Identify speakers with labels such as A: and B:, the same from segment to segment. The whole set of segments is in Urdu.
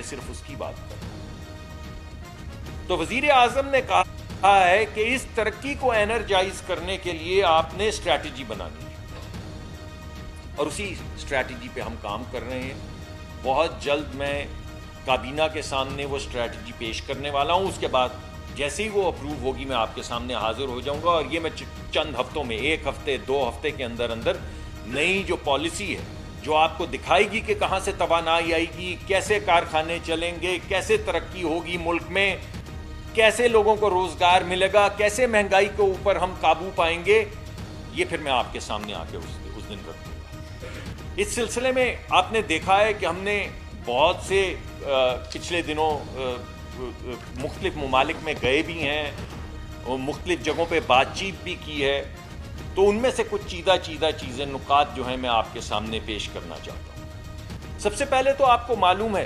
A: صرف اس کی بات کر رہا ہوں۔ تو وزیر اعظم نے کہا ہے کہ اس ترقی کو انرجائز کرنے کے لیے آپ نے اسٹریٹجی بنانی ہے، اور اسی اسٹریٹجی پہ ہم کام کر رہے ہیں۔ بہت جلد میں کابینہ کے سامنے وہ اسٹریٹجی پیش کرنے والا ہوں، اس کے بعد جیسے ہی وہ اپروو ہوگی میں آپ کے سامنے حاضر ہو جاؤں گا، اور یہ میں چند ہفتوں میں، 1 ہفتے 2 ہفتے کے اندر اندر نئی جو پالیسی ہے جو آپ کو دکھائے گی کہ کہاں سے توانائی آئے گی، کیسے کارخانے چلیں گے، کیسے ترقی ہوگی ملک میں، کیسے لوگوں کو روزگار ملے گا، کیسے مہنگائی کے اوپر ہم قابو پائیں گے، یہ پھر میں آپ کے سامنے آ کے اس دن رکھ دوں گا۔ اس سلسلے میں آپ نے دیکھا ہے کہ ہم نے بہت سے پچھلے دنوں مختلف ممالک میں گئے بھی ہیں اور مختلف جگہوں پہ بات چیت بھی کی ہے، تو ان میں سے کچھ چیدہ چیزیں، نکات جو ہیں میں آپ کے سامنے پیش کرنا چاہتا ہوں۔ سب سے پہلے تو آپ کو معلوم ہے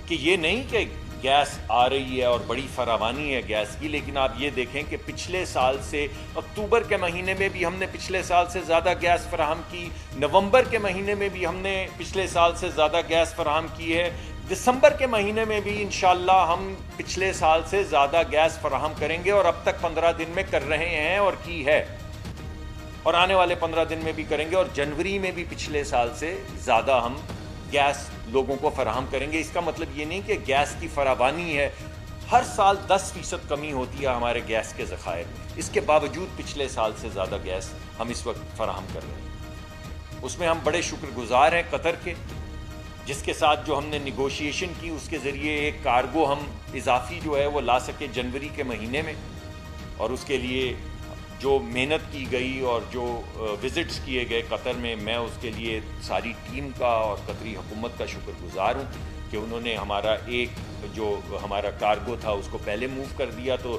A: کہ یہ نہیں کہ گیس آ رہی ہے اور بڑی فراوانی ہے گیس کی، لیکن آپ یہ دیکھیں کہ پچھلے سال سے اکتوبر کے مہینے میں بھی ہم نے پچھلے سال سے زیادہ گیس فراہم کی، نومبر کے مہینے میں بھی ہم نے پچھلے سال سے زیادہ گیس فراہم کی ہے، دسمبر کے مہینے میں بھی انشاءاللہ ہم پچھلے سال سے زیادہ گیس فراہم کریں گے، اور اب تک 15 دن میں کر رہے ہیں اور کی ہے، اور آنے والے 15 دن میں بھی کریں گے، اور جنوری میں بھی پچھلے سال سے زیادہ ہم گیس لوگوں کو فراہم کریں گے۔ اس کا مطلب یہ نہیں کہ گیس کی فراوانی ہے، ہر سال 10% کمی ہوتی ہے ہمارے گیس کے ذخائر میں، اس کے باوجود پچھلے سال سے زیادہ گیس ہم اس وقت فراہم کر رہے ہیں۔ اس میں ہم بڑے شکر گزار ہیں قطر کے، جس کے ساتھ جو ہم نے نیگوشیشن کی، اس کے ذریعے ایک کارگو ہم اضافی جو ہے وہ لا سکے جنوری کے مہینے میں، اور اس کے لیے جو محنت کی گئی اور جو وزٹس کیے گئے قطر میں اس کے لیے ساری ٹیم کا اور قطری حکومت کا شکر گزار ہوں کہ انہوں نے ہمارا ایک جو ہمارا کارگو تھا اس کو پہلے موو کر دیا، تو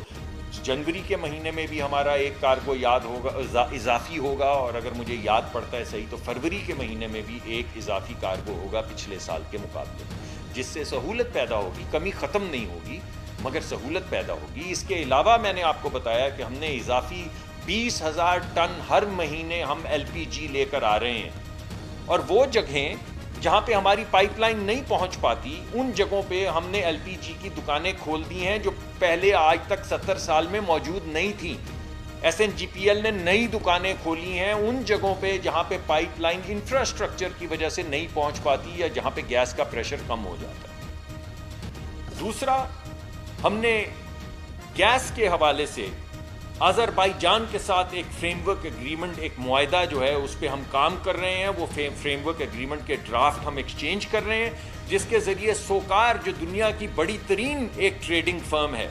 A: جنوری کے مہینے میں بھی ہمارا ایک کارگو یاد ہوگا، اضافی ہوگا، اور اگر مجھے یاد پڑتا ہے صحیح تو فروری کے مہینے میں بھی ایک اضافی کارگو ہوگا پچھلے سال کے مقابلے میں، جس سے سہولت پیدا ہوگی، کمی ختم نہیں ہوگی مگر سہولت پیدا ہوگی۔ اس کے علاوہ میں نے آپ کو بتایا کہ ہم نے اضافی 20,000 ٹن ہر مہینے ہم LPG لے کر آ رہے ہیں، اور وہ جگہیں جہاں پہ ہماری پائپ لائن نہیں پہنچ پاتی ان جگہوں پہ ہم نے LPG کی دکانیں کھول دی ہیں جو پہلے آج تک 70 سال میں موجود نہیں تھیں۔ SNGPL نے نئی دکانیں کھولی ہیں ان جگہوں پہ جہاں پہ پائپ لائن انفراسٹرکچر کی وجہ سے نہیں پہنچ پاتی یا جہاں پہ گیس کا پریشر کم ہو جاتا ہے۔ دوسرا، ہم نے گیس کے حوالے سے آذربائیجان کے ساتھ ایک فریم ورک ایگریمنٹ، ایک معاہدہ جو ہے اس پہ ہم کام کر رہے ہیں، وہ فریم ورک ایگریمنٹ کے ڈرافٹ ہم ایکسچینج کر رہے ہیں، جس کے ذریعے سوکار جو دنیا کی بڑی ترین ایک ٹریڈنگ فرم ہے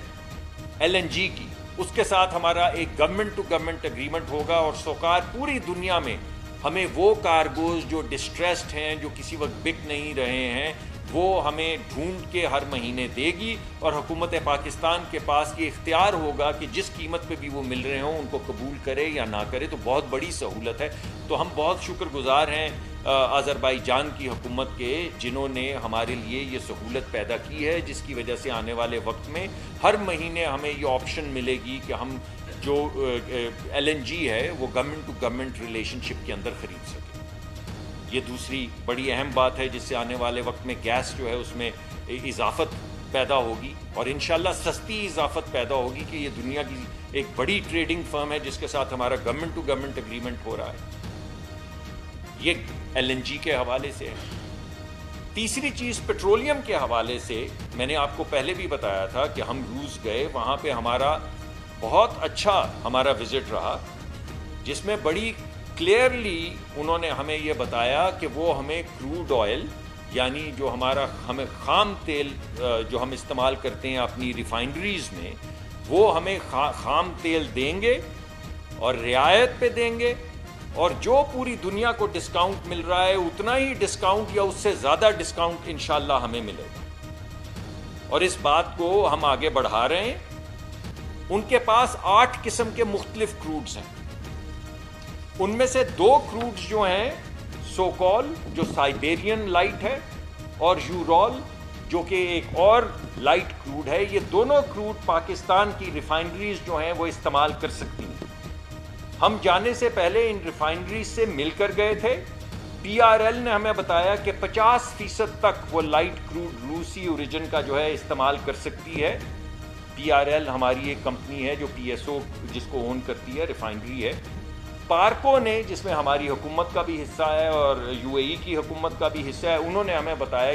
A: LNG کی، اس کے ساتھ ہمارا ایک گورنمنٹ ٹو گورنمنٹ ایگریمنٹ ہوگا، اور سوکار پوری دنیا میں ہمیں وہ کارگوز جو ڈسٹریسڈ ہیں، جو کسی وقت بک نہیں رہے ہیں، وہ ہمیں ڈھونڈ کے ہر مہینے دے گی، اور حکومت پاکستان کے پاس یہ اختیار ہوگا کہ جس قیمت پہ بھی وہ مل رہے ہوں ان کو قبول کرے یا نہ کرے، تو بہت بڑی سہولت ہے۔ تو ہم بہت شکر گزار ہیں آذربائیجان کی حکومت کے، جنہوں نے ہمارے لیے یہ سہولت پیدا کی ہے، جس کی وجہ سے آنے والے وقت میں ہر مہینے ہمیں یہ آپشن ملے گی کہ ہم جو LNG ہے وہ گورنمنٹ ٹو گورنمنٹ ریلیشن شپ کے اندر خرید سکیں۔ یہ دوسری بڑی اہم بات ہے جس سے آنے والے وقت میں گیس جو ہے اس میں اضافت پیدا ہوگی، اور انشاءاللہ سستی اضافت پیدا ہوگی کہ یہ دنیا کی ایک بڑی ٹریڈنگ فرم ہے جس کے ساتھ ہمارا گورنمنٹ ٹو گورنمنٹ ایگریمنٹ ہو رہا ہے۔ یہ LNG کے حوالے سے ہے۔ تیسری چیز پیٹرولیم کے حوالے سے میں نے آپ کو پہلے بھی بتایا تھا کہ ہم روس گئے، وہاں پہ ہمارا بہت اچھا ہمارا وزٹ رہا، جس میں بڑی کلیئرلی انہوں نے ہمیں یہ بتایا کہ وہ ہمیں کروڈ آئل، یعنی جو ہمیں خام تیل جو ہم استعمال کرتے ہیں اپنی ریفائنریز میں، وہ ہمیں خام تیل دیں گے اور رعایت پہ دیں گے، اور جو پوری دنیا کو ڈسکاؤنٹ مل رہا ہے اتنا ہی ڈسکاؤنٹ یا اس سے زیادہ ڈسکاؤنٹ انشاءاللہ ہمیں ملے گا، اور اس بات کو ہم آگے بڑھا رہے ہیں۔ ان کے پاس 8 قسم کے مختلف کروڈز ہیں، ان میں سے 2 کروڈز جو ہیں سوکول جو سائبیرین لائٹ ہے، اور یورول جو کہ ایک اور لائٹ کروڈ ہے، یہ دونوں کروڈ پاکستان کی ریفائنریز جو ہیں وہ استعمال کر سکتی ہیں۔ ہم جانے سے پہلے ان ریفائنریز سے مل کر گئے تھے، PRL نے ہمیں بتایا کہ 50% تک وہ لائٹ کروڈ روسی اوریجن کا جو ہے استعمال کر سکتی ہے. PRL ہماری ایک کمپنی ہے جو PSO جس کو اون کرتی ہے, ریفائنری ہے. پارکو نے, جس میں ہماری حکومت کا بھی حصہ ہے اور UAE کی حکومت کا بھی حصہ ہے, انہوں نے ہمیں بتایا